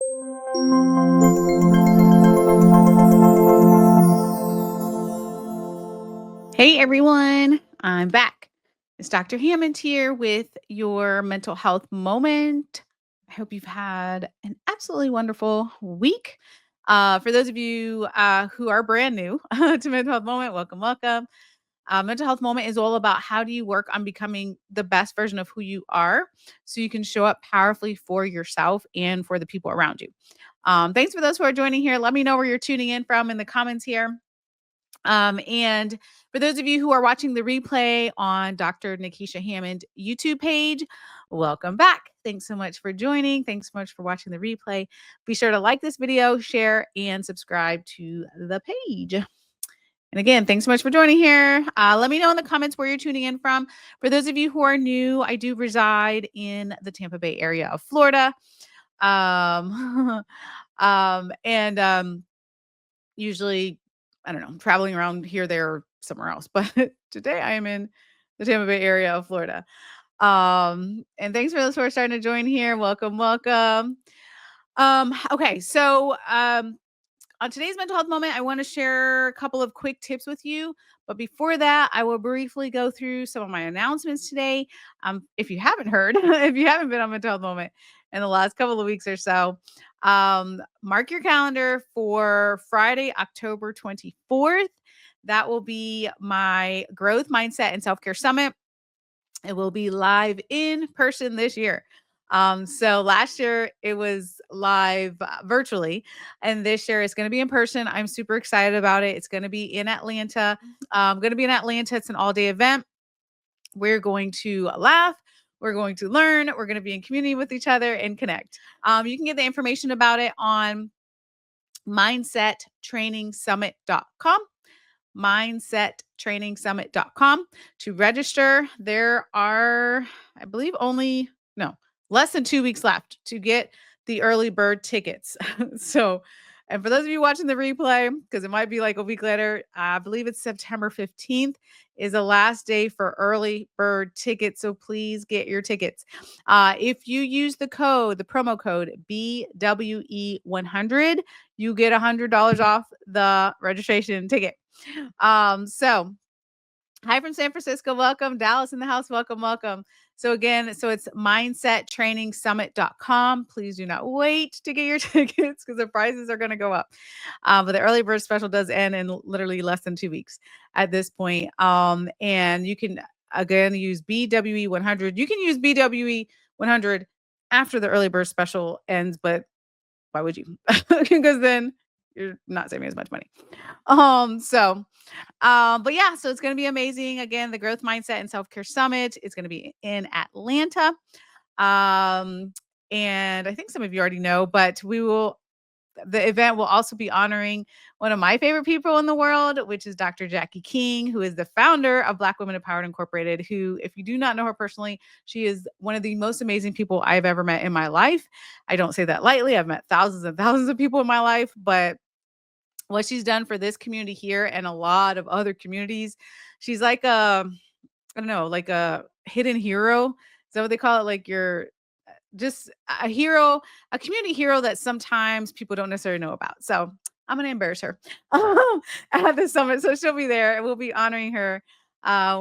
Hey everyone, I'm back. It's Dr. Hammond here with your mental health moment. I hope you've had an absolutely wonderful week. For those of you who are brand new to Mental Health Moment, welcome, welcome. Mental Health Moment is all about how do you work on becoming the best version of who you are so you can show up powerfully for yourself and for the people around you. Thanks for those who are joining here. Let me know where you're tuning in from in the comments here. And for those of you who are watching the replay on Dr. Nekeshia Hammond YouTube page, welcome back. Thanks so much for joining. Thanks so much for watching the replay. Be sure to like this video, share, and subscribe to the page. And again, thanks so much for joining here. Let me know in the comments where you're tuning in from. For those of you who are new, I do reside in the Tampa Bay area of Florida. Um, and usually, I don't know, traveling around here, there, or somewhere else. But today I am in the Tampa Bay area of Florida. And thanks for those who are starting to join here. Welcome, welcome. Okay, so on today's mental health moment, I want to share a couple of quick tips with you. But before that, I will briefly go through some of my announcements today. If you haven't heard, if you haven't been on mental health moment in the last couple of weeks or so, mark your calendar for Friday, October 24th. That will be my growth mindset and self-care summit. It will be live in person this year. So last year it was live virtually, and this year it's going to be in person. I'm super excited about it. It's going to be in Atlanta. Going to be in Atlanta. It's an all-day event. We're going to laugh. We're going to learn. We're going to be in community with each other and connect. You can get the information about it on mindsettrainingsummit.com. mindsettrainingsummit.com to register. There are, I believe, less than 2 weeks left to get the early bird tickets. So, and for those of you watching the replay, because it might be like a week later, I believe it's September 15th is the last day for early bird tickets. So please get your tickets. If you use the promo code BWE100, you get $100 off the registration ticket. So hi from San Francisco. Welcome. Dallas in the house. Welcome, welcome. So again, so it's mindsettrainingsummit.com. Please do not wait to get your tickets because the prices are going to go up. But the early bird special does end in literally less than 2 weeks at this point. And you can again use BWE100. You can use BWE100 after the early bird special ends, but why would you? Because then you're not saving as much money. But yeah, so it's going to be amazing. Again, the Growth Mindset and Self Care Summit is going to be in Atlanta. And I think some of you already know, but the event will also be honoring one of my favorite people in the world, which is Dr. Jackie King, who is the founder of Black Women Empowered Incorporated, who, if you do not know her personally, she is one of the most amazing people I've ever met in my life. I don't say that lightly. I've met thousands and thousands of people in my life, but what she's done for this community here and a lot of other communities, she's like I don't know, like a hidden hero. Is that what they call it? Like you're just a hero, a community hero that sometimes people don't necessarily know about. So I'm gonna embarrass her at the summit. So she'll be there and we'll be honoring her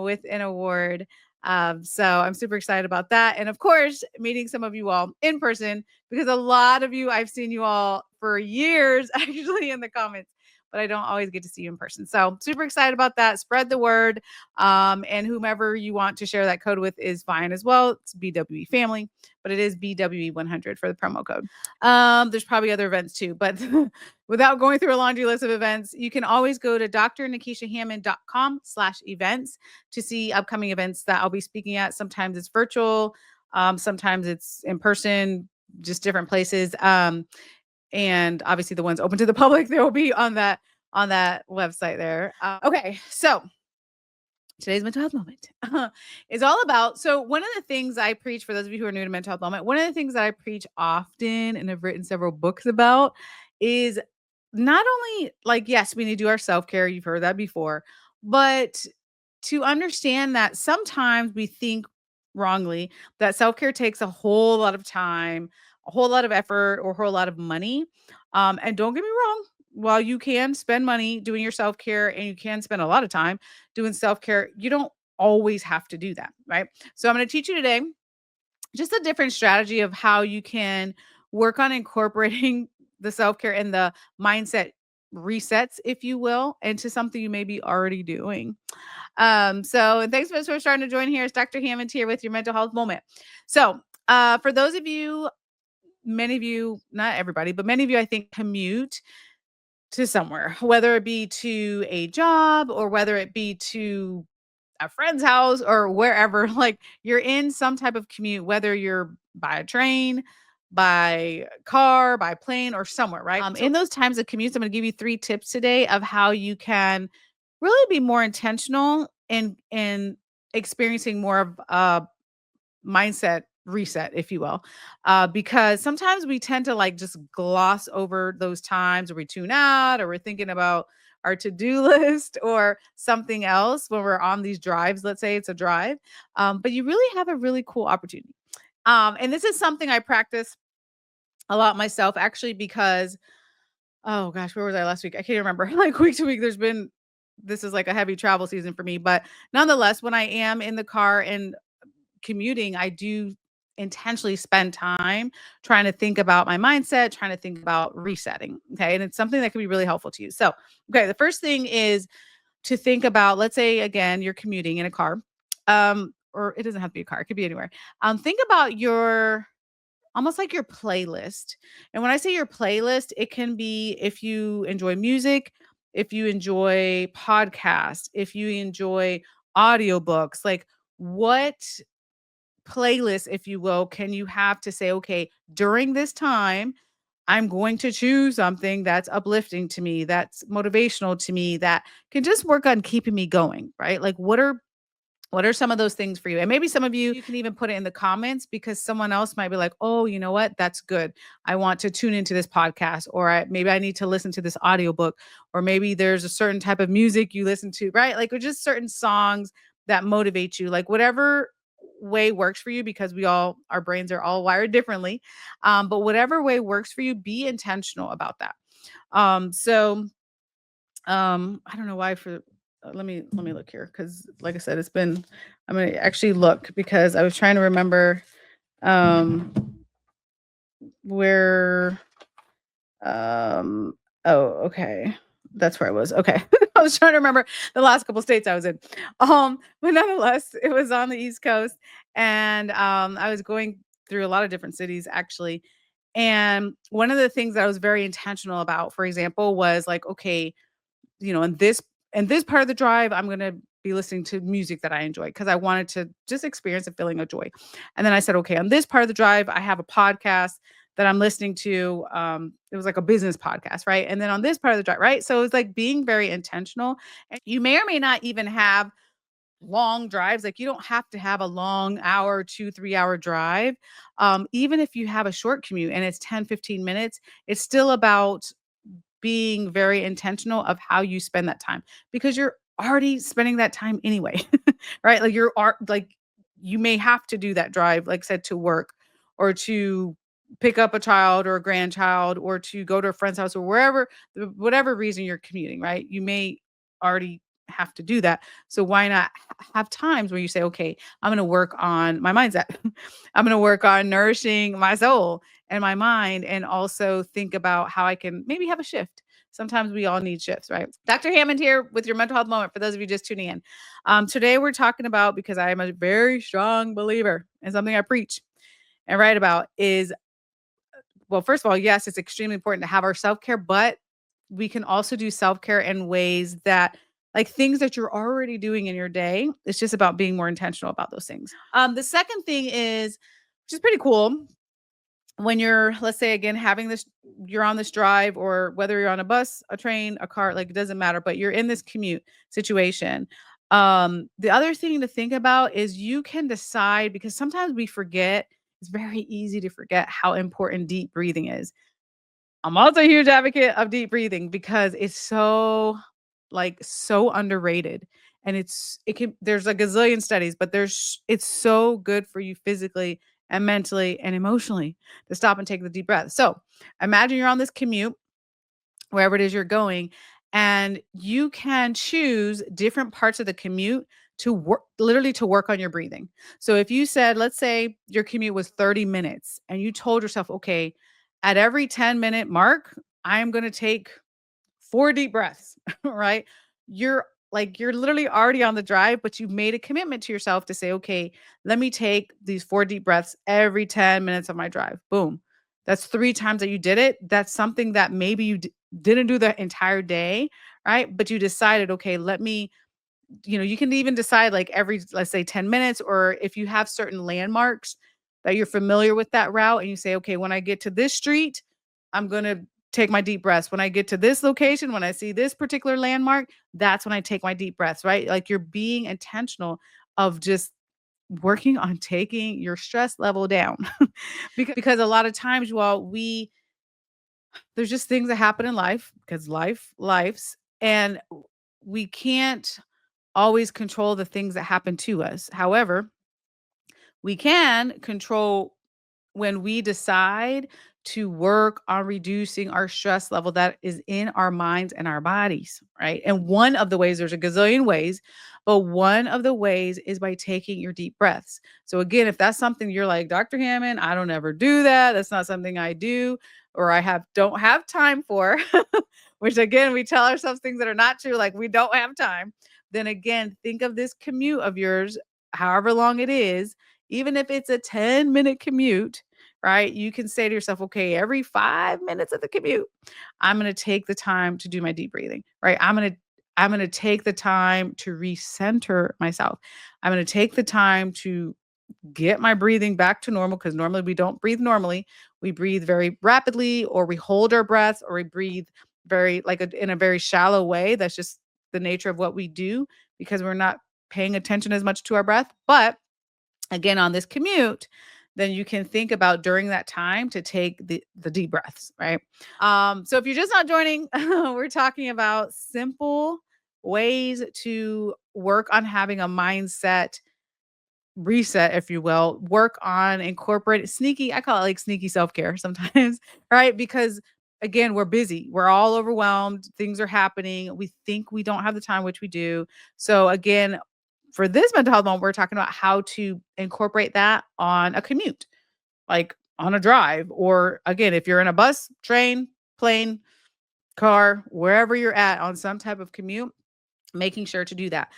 with an award. So I'm super excited about that. And of course, meeting some of you all in person because a lot of you, I've seen you all for years actually in the comments, but I don't always get to see you in person. So super excited about that. Spread the word. And whomever you want to share that code with is fine as well. It's BWE family, but it is BWE100 for the promo code. There's probably other events too, but without going through a laundry list of events, you can always go to drnekeshiahammond.com/events to see upcoming events that I'll be speaking at. Sometimes it's virtual. Sometimes it's in person, just different places. And obviously the ones open to the public, there will be on that website there. Okay, so today's mental health moment is all about. So one of the things I preach for those of you who are new to mental health moment, one of the things that I preach often and have written several books about is not only like, yes, we need to do our self-care. You've heard that before, but to understand that sometimes we think wrongly that self-care takes a whole lot of time a whole lot of effort or a whole lot of money. And don't get me wrong, while you can spend money doing your self care and you can spend a lot of time doing self care, you don't always have to do that, right? So I'm going to teach you today just a different strategy of how you can work on incorporating the self-care and the mindset resets, if you will, into something you may be already doing. So and thanks for starting to join here. It's Dr. Hammond here with your mental health moment. So for those of you, many of you, not everybody, but many of you, I think, commute to somewhere, whether it be to a job or whether it be to a friend's house or wherever, like you're in some type of commute, whether you're by a train, by car, by plane, or somewhere, right? In those times of commutes, I'm going to give you 3 tips today of how you can really be more intentional in experiencing more of mindset reset, if you will. Because sometimes we tend to like just gloss over those times, or we tune out, or we're thinking about our to-do list or something else when we're on these drives. Let's say it's a drive. But you really have a really cool opportunity. And this is something I practice a lot myself, actually, because oh gosh, where was I last week? I can't remember. Like week to week, this is like a heavy travel season for me. But nonetheless, when I am in the car and commuting, I do intentionally spend time trying to think about my mindset, trying to think about resetting. Okay. And it's something that can be really helpful to you. So, okay, the first thing is to think about, let's say again, you're commuting in a car. Or it doesn't have to be a car, it could be anywhere. Think about your almost like your playlist. And when I say your playlist, it can be if you enjoy music, if you enjoy podcasts, if you enjoy audiobooks, like what playlist, if you will, can you have to say, okay, during this time, I'm going to choose something that's uplifting to me, that's motivational to me, that can just work on keeping me going, right? Like what are some of those things for you? And maybe some of you can even put it in the comments because someone else might be like, oh, you know what? That's good. I want to tune into this podcast, or maybe I need to listen to this audiobook, or maybe there's a certain type of music you listen to, right? Like, or just certain songs that motivate you, like whatever way works for you, because our brains are all wired differently. But whatever way works for you, be intentional about that. So I don't know why for let me look here, because like I said, I'm gonna actually look because I was trying to remember um where um oh, okay. That's where I was. Okay. I was trying to remember the last couple states I was in. But nonetheless, it was on the East Coast, and I was going through a lot of different cities actually. And one of the things that I was very intentional about, for example, was like, okay, in this part of the drive, I'm gonna be listening to music that I enjoy because I wanted to just experience a feeling of joy. And then I said, okay, on this part of the drive, I have a podcast that I'm listening to. It was like a business podcast, right? And then on this part of the drive, right? So it's like being very intentional. And you may or may not even have long drives. Like you don't have to have a long hour, 2, 3 hour drive. Even if you have a short commute and it's 10, 15 minutes, it's still about being very intentional of how you spend that time, because you're already spending that time anyway, right? Like like you may have to do that drive, like I said, to work or to pick up a child or a grandchild or to go to a friend's house or wherever, whatever reason you're commuting, right? You may already have to do that. So why not have times where you say, okay, I'm going to work on my mindset. I'm going to work on nourishing my soul and my mind, and also think about how I can maybe have a shift. Sometimes we all need shifts, right? Dr. Hammond here with your mental health moment for those of you just tuning in. Today we're talking about, because I am a very strong believer and something I preach and write about is, well, first of all, yes, it's extremely important to have our self-care, but we can also do self-care in ways that, like things that you're already doing in your day. It's just about being more intentional about those things. The second thing is, which is pretty cool, when you're, let's say again, you're on this drive, or whether you're on a bus, a train, a car, like it doesn't matter, but you're in this commute situation. The other thing to think about is you can decide, because sometimes we forget, it's very easy to forget how important deep breathing is. I'm also a huge advocate of deep breathing because it's so underrated. And there's a gazillion studies, but it's so good for you physically and mentally and emotionally to stop and take the deep breath. So imagine you're on this commute, wherever it is you're going, and you can choose different parts of the commute to work, literally to work on your breathing. So if you said, let's say your commute was 30 minutes and you told yourself, okay, at every 10-minute mark, I am going to take 4 deep breaths, right? You're literally already on the drive, but you've made a commitment to yourself to say, "Okay, let me take these 4 deep breaths every 10 minutes of my drive." Boom. That's 3 times that you did it. That's something that maybe you didn't do the entire day, right? But you decided, "Okay, let me." You can even decide like every, let's say, 10 minutes, or if you have certain landmarks that you're familiar with that route and you say, okay, when I get to this street, I'm going to take my deep breaths. When I get to this location, when I see this particular landmark, that's when I take my deep breaths, right? Like you're being intentional of just working on taking your stress level down. Because a lot of times, while there's just things that happen in life because life's, and we can't always control the things that happen to us. However, we can control when we decide to work on reducing our stress level that is in our minds and our bodies, right? And one of the ways, there's a gazillion ways, but one of the ways is by taking your deep breaths. So again, if that's something you're like, Dr. Hammond, I don't ever do that. That's not something I do, or I don't have time for, which again, we tell ourselves things that are not true, like we don't have time. Then again, think of this commute of yours, however long it is, even if it's a 10-minute commute, right? You can say to yourself, okay, every 5 minutes of the commute, I'm going to take the time to do my deep breathing, right? I'm going to take the time to recenter myself. I'm going to take the time to get my breathing back to normal, because normally we don't breathe normally. We breathe very rapidly, or we hold our breaths, or we breathe very in a very shallow way. That's just the nature of what we do because we're not paying attention as much to our breath. But again, on this commute, then you can think about during that time to take the deep breaths, right? So if you're just not joining, we're talking about simple ways to work on having a mindset reset, if you will, work on incorporate sneaky, I call it like sneaky self-care sometimes, right? Because again, we're busy, we're all overwhelmed, things are happening. We think we don't have the time, which we do. So again, for this mental health moment, we're talking about how to incorporate that on a commute, like on a drive, or again, if you're in a bus, train, plane, car, wherever you're at on some type of commute, making sure to do that.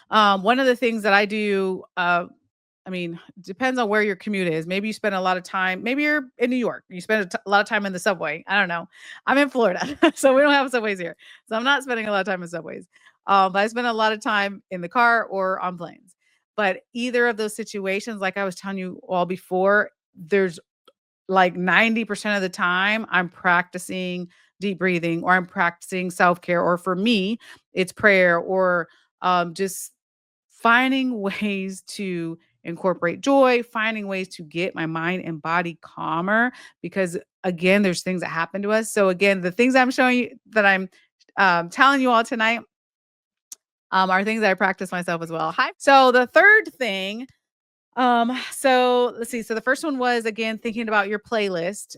One of the things that I do, I mean, depends on where your commute is. Maybe you spend a lot of time. Maybe you're in New York. You spend a lot of time in the subway. I don't know. I'm in Florida, so we don't have subways here. So I'm not spending a lot of time in subways. But I spend a lot of time in the car or on planes. But either of those situations, like I was telling you all before, there's like 90% of the time I'm practicing deep breathing, or I'm practicing self-care, or for me, it's prayer, or just finding ways to incorporate joy, finding ways to get my mind and body calmer, because again, there's things that happen to us. So again, the things I'm showing you, that I'm telling you all tonight, are things that I practice myself as well. Hi. So the third thing, so let's see. So the first one was again thinking about your playlist.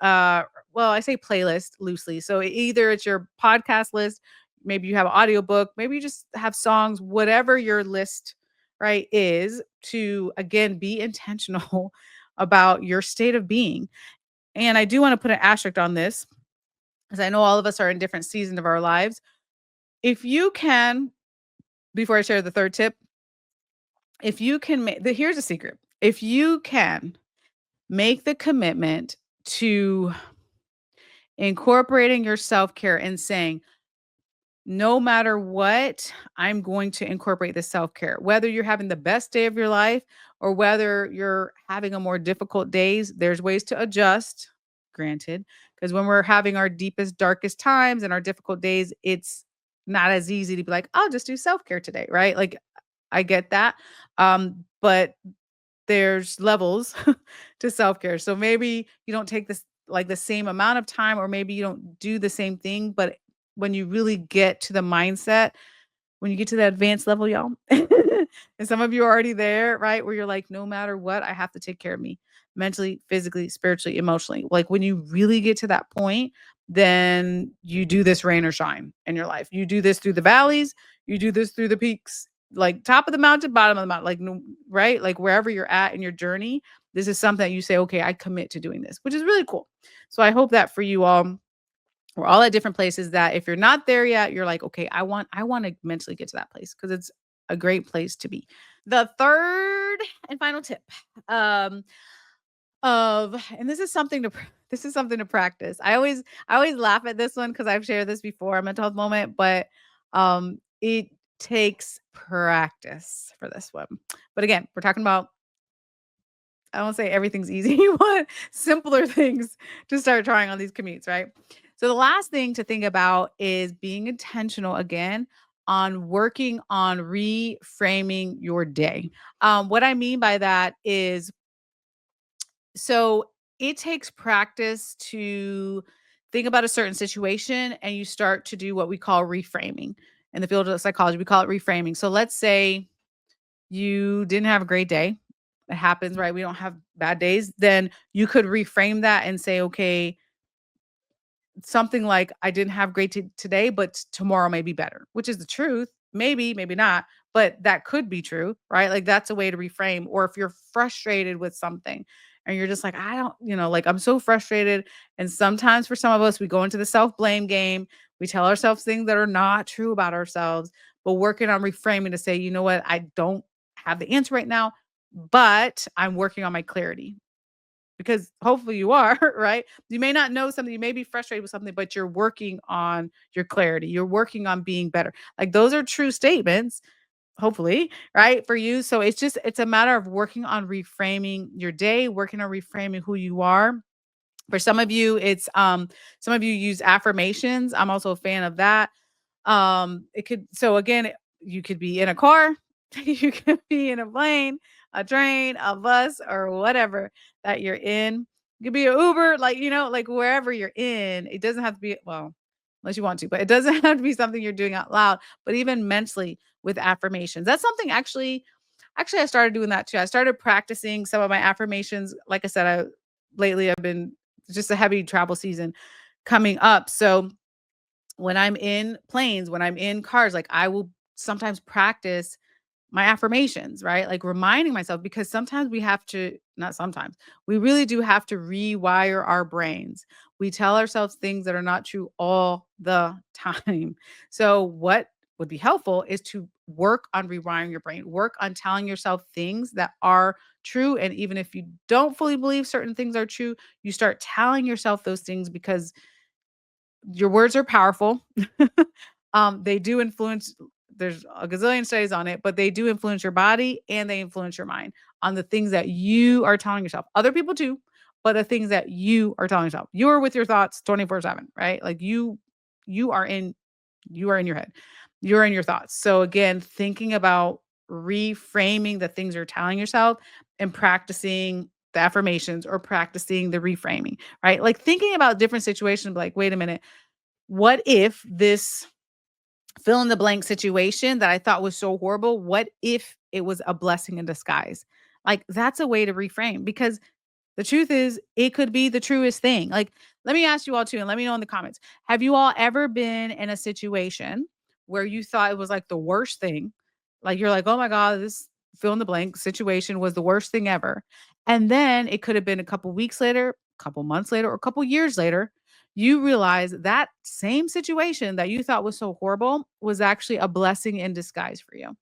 Well, I say playlist loosely. So either it's your podcast list, maybe you have an audiobook, maybe you just have songs, whatever your list, right, is, to again be intentional about your state of being. And I do want to put an asterisk on this, because I know all of us are in different seasons of our lives. If you can, before I share the third tip, if you can make here's a secret. If you can make the commitment to incorporating your self-care and saying, no matter what, I'm going to incorporate the self-care. Whether you're having the best day of your life or whether you're having a more difficult days, there's ways to adjust, granted, because when we're having our deepest, darkest times and our difficult days, it's not as easy to be like, I'll just do self-care today, right? Like I get that. But there's levels to self-care. So maybe you don't take this like the same amount of time, or maybe you don't do the same thing, but when you really get to the mindset, when you get to that advanced level, y'all, and some of you are already there, right? Where you're like, no matter what, I have to take care of me. mentally, physically, spiritually, emotionally. Like when you really get to that point, then you do this rain or shine in your life. You do this through the valleys, you do this through the peaks, like top of the mountain, bottom of the mountain, like right? Like wherever you're at in your journey, this is something that you say, okay, I commit to doing this, which is really cool. So I hope that for you all, we're all at different places that if you're not there yet, you're like, okay, I want to mentally get to that place because it's a great place to be. The third and final tip um and this is something to this is something to practice. I always laugh at this one because I've shared this before, a mental health moment, but it takes practice for this one. But again, we're talking about, I won't say everything's easy. You want simpler things to start trying on these commutes, right? So the last thing to think about is being intentional again on working on reframing your day. What I mean by that is, so it takes practice to think about a certain situation and you start to do what we call reframing. In the field of psychology, we call it reframing. So let's say you didn't have a great day. It happens, right? We don't have bad days. Then you could reframe that and say, okay, something like, I didn't have great today, but tomorrow may be better, which is the truth. Maybe, maybe not, but that could be true, right? Like that's a way to reframe. Or if you're frustrated with something and you're just like, I don't, like I'm so frustrated. And sometimes for some of us, we go into the self blame game. We tell ourselves things that are not true about ourselves, but working on reframing to say, you know what, I don't have the answer right now, but I'm working on my clarity because hopefully you are, right? You may not know something, you may be frustrated with something, but you're working on your clarity. You're working on being better. Like those are true statements, hopefully, right? For you. So it's a matter of working on reframing your day, working on reframing who you are. For some of you, it's some of you use affirmations. I'm also a fan of that. It could, so again, you could be in a car, you could be in a plane, a train, a bus, or whatever that you're in. You could be an Uber, like, like wherever you're in. It doesn't have to be, well, unless you want to, but it doesn't have to be something you're doing out loud, but even mentally with affirmations. That's something actually I started doing that too. I started practicing some of my affirmations. Like I said, lately I've been just a heavy travel season coming up. So when I'm in planes, when I'm in cars, like I will sometimes practice my affirmations, right? Like reminding myself, because sometimes we have to, not sometimes, we really do have to rewire our brains. We tell ourselves things that are not true all the time. So, what would be helpful is to work on rewiring your brain, work on telling yourself things that are true. And even if you don't fully believe certain things are true, you start telling yourself those things because your words are powerful. They do influence, there's a gazillion studies on it, but they do influence your body and they influence your mind on the things that you are telling yourself. Other people too, but the things that you are telling yourself. You're with your thoughts 24/7, right? Like you are in you are in your head. You're in your thoughts. So again, thinking about reframing the things you're telling yourself and practicing the affirmations or practicing the reframing, right? Like thinking about different situations, like, wait a minute, what if this fill in the blank situation that I thought was so horrible, what if it was a blessing in disguise? Like that's a way to reframe because the truth is it could be the truest thing. Like, let me ask you all too, and let me know in the comments. Have you all ever been in a situation where you thought it was like the worst thing? Like you're like, oh my God, this fill in the blank situation was the worst thing ever. And then it could have been a couple weeks later, a couple months later, or a couple years later, you realize that same situation that you thought was so horrible was actually a blessing in disguise for you.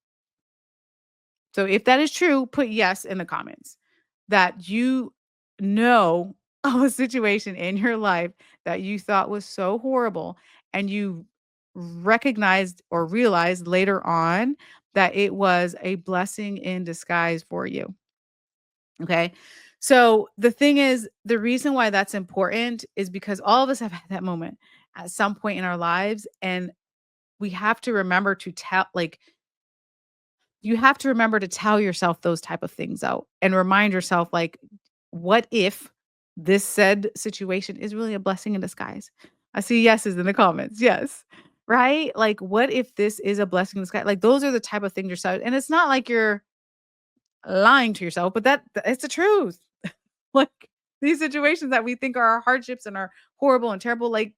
So if that is true, put yes in the comments that you know of a situation in your life that you thought was so horrible and you recognized or realized later on that it was a blessing in disguise for you. Okay. So the thing is, the reason why that's important is because all of us have had that moment at some point in our lives. And we have to remember to tell, like, you have to remember to tell yourself those type of things out and remind yourself, like, what if this said situation is really a blessing in disguise? I see yeses in the comments. Yes. Right? Like, what if this is a blessing in disguise? Like, those are the type of things you're and it's not like you're lying to yourself, but it's the truth. Like these situations that we think are our hardships and are horrible and terrible. Like,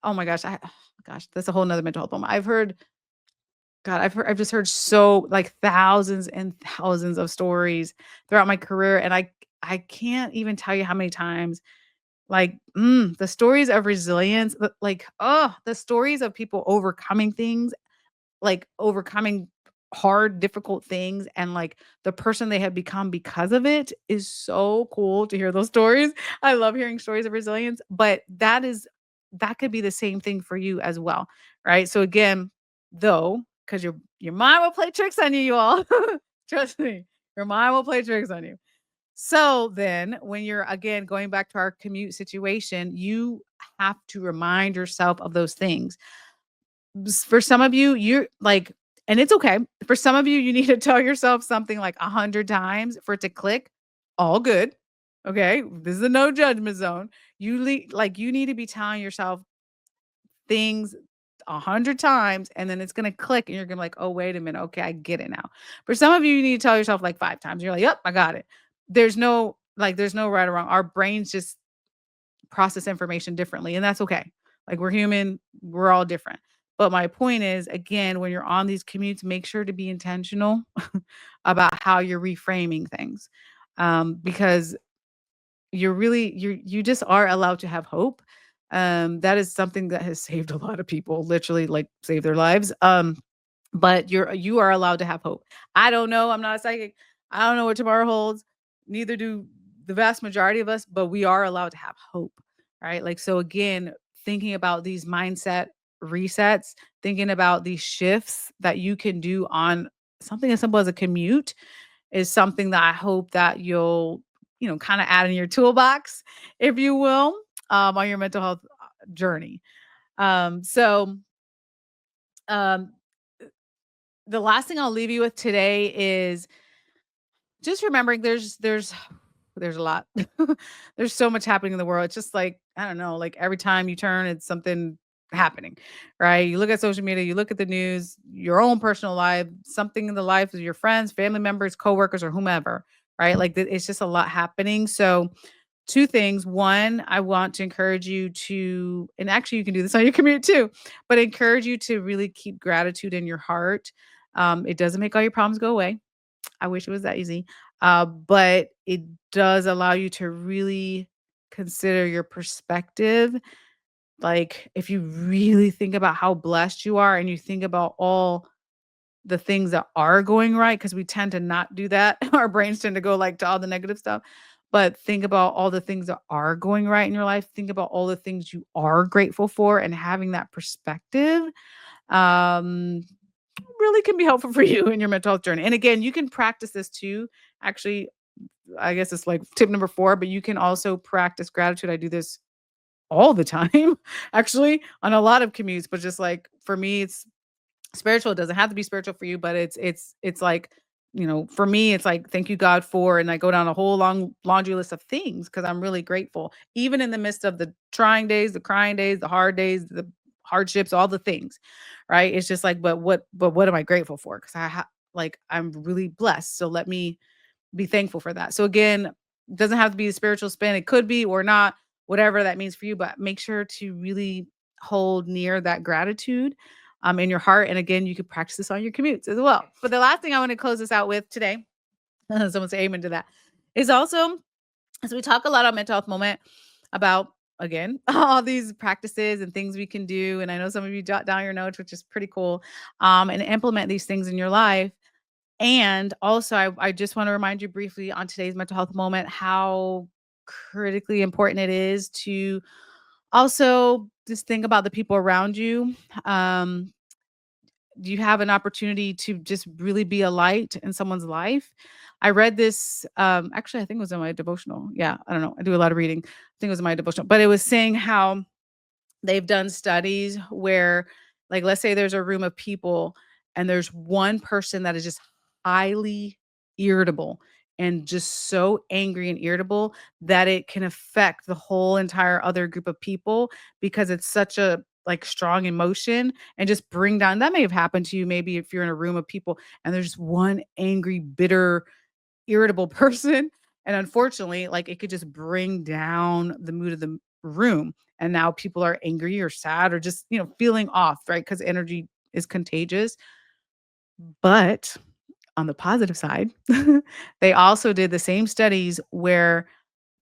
oh my gosh, gosh, that's a whole nother mental health moment. I've just heard so like thousands and thousands of stories throughout my career. And I can't even tell you how many times like, the stories of resilience, like, oh, the stories of people overcoming things, like overcoming hard, difficult things, and like the person they have become because of it is so cool to hear those stories. I love hearing stories of resilience, but that could be the same thing for you as well, right? So again, though, because your mind will play tricks on you, you all. Trust me, your mind will play tricks on you. So then, when you're again going back to our commute situation, you have to remind yourself of those things. For some of you, you're like, and it's okay. For some of you, you need to tell yourself something like 100 times for it to click. All good. Okay. This is a no judgment zone. Like you need to be telling yourself things 100 times and then it's gonna click and you're gonna be like, oh, wait a minute. Okay, I get it now. For some of you, you need to tell yourself like 5 times. You're like, yep, I got it. There's no right or wrong. Our brains just process information differently, and that's okay. Like we're human, we're all different. But my point is, again, when you're on these commutes, make sure to be intentional about how you're reframing things. Because you just are allowed to have hope. That is something that has saved a lot of people, literally like saved their lives. But you are allowed to have hope. I don't know, I'm not a psychic. I don't know what tomorrow holds. Neither do the vast majority of us, but we are allowed to have hope, right? Like so again, thinking about these mindset resets, thinking about these shifts that you can do on something as simple as a commute is something that I hope that you'll, kind of add in your toolbox, if you will, on your mental health journey. So um, the last thing I'll leave you with today is just remembering there's a lot. There's so much happening in the world. It's just like, I don't know, like every time you turn, it's something happening, right? You look at social media, you look at the news, your own personal life, something in the life of your friends, family members, coworkers, or whomever, right? Like it's just a lot happening. So two things. One, I want to encourage you to, and actually you can do this on your commute too, but encourage you to really keep gratitude in your heart. It doesn't make all your problems go away. I wish it was that easy. But it does allow you to really consider your perspective. Like if you really think about how blessed you are and you think about all the things that are going right, because we tend to not do that. Our brains tend to go like to all the negative stuff. But think about all the things that are going right in your life. Think about all the things you are grateful for and having that perspective. Um, really can be helpful for you in your mental health journey. And again, you can practice this too. Actually, I guess it's like tip number 4, but you can also practice gratitude. I do this all the time, actually, on a lot of commutes, but just like for me, it's spiritual. It doesn't have to be spiritual for you, but it's like, for me, it's like, thank you, God, for, and I go down a whole long laundry list of things because I'm really grateful, even in the midst of the trying days, the crying days, the hard days, the hardships, all the things, right? It's just like, but what am I grateful for? Because like, I'm really blessed. So let me be thankful for that. So again, doesn't have to be a spiritual spin. It could be or not, whatever that means for you, but make sure to really hold near that gratitude in your heart. And again, you could practice this on your commutes as well. But the last thing I want to close this out with today, someone say amen to that, is also as we talk a lot on mental health moment about again all these practices and things we can do. And I know some of you jot down your notes, which is pretty cool, and implement these things in your life. And also, I just want to remind you briefly on today's mental health moment how critically important it is to also just think about the people around you. Um, you have an opportunity to just really be a light in someone's life. I read this, actually, I think it was in my devotional. Yeah, I don't know. I do a lot of reading. I think it was in my devotional, but it was saying how they've done studies where, like, let's say there's a room of people and there's one person that is just highly irritable and just so angry and irritable that it can affect the whole entire other group of people because it's such a like strong emotion and just bring down that may have happened to you maybe if you're in a room of people and there's just one angry bitter irritable person And unfortunately, like it could just bring down the mood of the room. And now people are angry or sad or just, feeling off, right? Because energy is contagious. But on the positive side, they also did the same studies where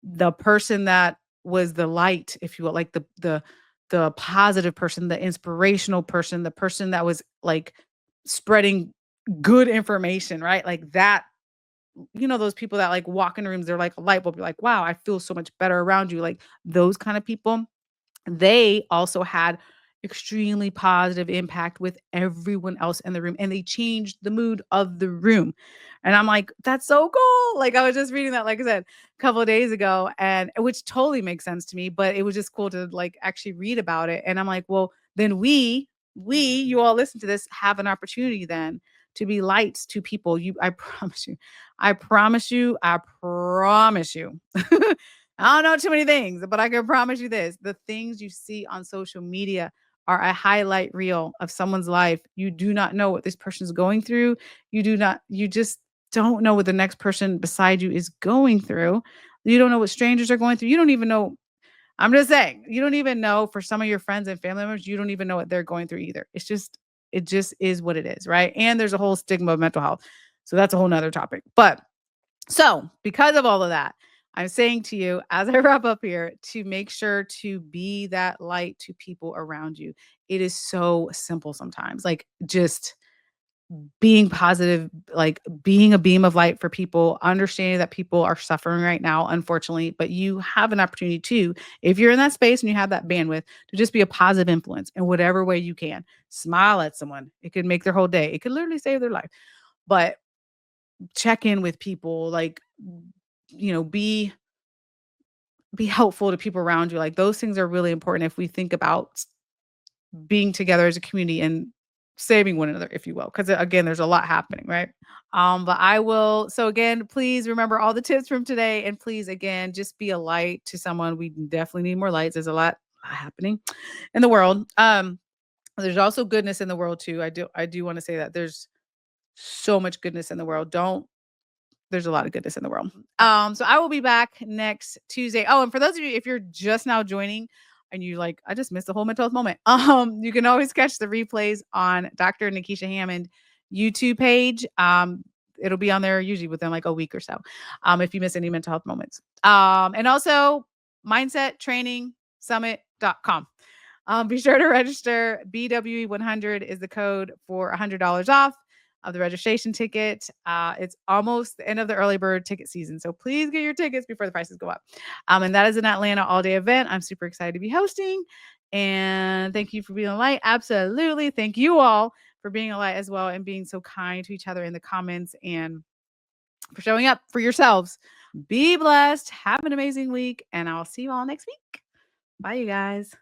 the person that was the light, if you will, like the positive person, the inspirational person, the person that was like spreading good information, right? Like that, those people that like walk in rooms, they're like a light bulb. You're like, wow, I feel so much better around you. Like those kind of people, they also had extremely positive impact with everyone else in the room, and they changed the mood of the room. And I'm like, "That's so cool." Like, I was just reading that, like I said, a couple of days ago, and which totally makes sense to me, but it was just cool to, like, actually read about it, and I'm like, "Well, then you all listen to this, have an opportunity then to be lights to people." I promise you. I promise you. I don't know too many things, but I can promise you this, the things you see on social media are a highlight reel of someone's life. You do not know what this person's going through. You just don't know what the next person beside you is going through. You don't know what strangers are going through. You don't even know. I'm just saying, you don't even know for some of your friends and family members, you don't even know what they're going through either. It just is what it is, right? And there's a whole stigma of mental health. So that's a whole nother topic. But so, because of all of that, I'm saying to you as I wrap up here to make sure to be that light to people around you. It is so simple sometimes. Like just being positive, like being a beam of light for people, understanding that people are suffering right now, unfortunately, but you have an opportunity too, if you're in that space and you have that bandwidth, to just be a positive influence in whatever way you can. Smile at someone. It could make their whole day. It could literally save their life. But check in with people, like be helpful to people around you. Like those things are really important if we think about being together as a community and saving one another, if you will. Because again, there's a lot happening, right? But I will. So again, please remember all the tips from today, and please again, just be a light to someone. We definitely need more lights. There's a lot happening in the world. There's also goodness in the world too. I do want to say that there's so much goodness in the world. Don't There's a lot of goodness in the world. So I will be back next Tuesday. Oh, and for those of you, if you're just now joining and you like, I just missed the whole mental health moment. You can always catch the replays on Dr. Nekeshia Hammond YouTube page. It'll be on there usually within like a week or so. If you miss any mental health moments. And also mindsettrainingsummit.com. Be sure to register. BWE100 is the code for $100 off of the registration ticket. It's almost the end of the early bird ticket season. So please get your tickets before the prices go up. And that is an Atlanta all day event. I'm super excited to be hosting. And thank you for being a light. Absolutely. Thank you all for being a light as well and being so kind to each other in the comments and for showing up for yourselves. Be blessed. Have an amazing week. And I'll see you all next week. Bye, you guys.